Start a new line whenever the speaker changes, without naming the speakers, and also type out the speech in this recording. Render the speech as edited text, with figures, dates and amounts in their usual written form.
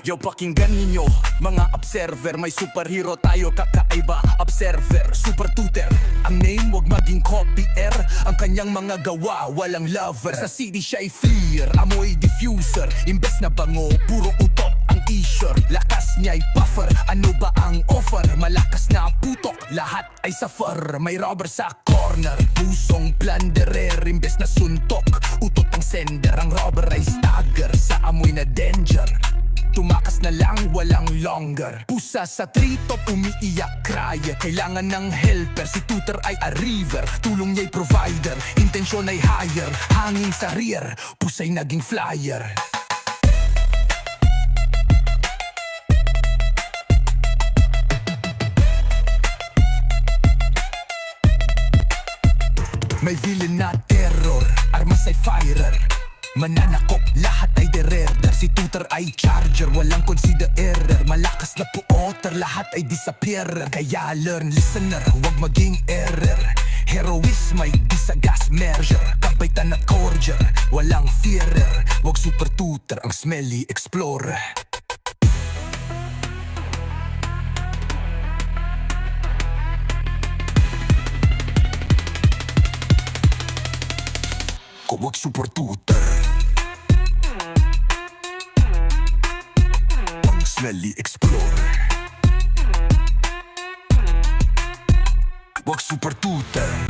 Yo, pakinggan ninyo, mga observer. May superhero tayo, kakaiba observer, super tutor. Ang name wag maging copier. Ang kanyang mga gawa, walang lover. Sa city siya'y fleer, amoy diffuser. Imbes na bango, puro utot ang t-shirt. Lakas niya'y puffer, ano ba ang offer? Malakas na putok, lahat ay suffer. May rubber sa corner, pusong plunderer. Imbes na suntok, utot ang sender. Ang rubber ay stagger, sa amoy na danger. Tumakas na lang, walang longer. Pusa sa treetop, umiiyak, cry. Kailangan ng helper, si Tuter ay a river. Tulong niya'y provider, intensyon ay higher. Hangin sa rear, pusa'y naging flyer. May villain na terror, armas ay firer. Mananakop, lahat ay dererder. Si Tuter ay charger, walang consider error. Malakas na puoter, lahat ay disappearer. Kaya learn, listener, wag maging error. Heroism ay di sa gas merger. Kabaitan at cordier, walang fearer. Wag super Tuter, ang Smelly Explorer. Wag super Tuter, ang Smelly Explorer. Wag super Tuter.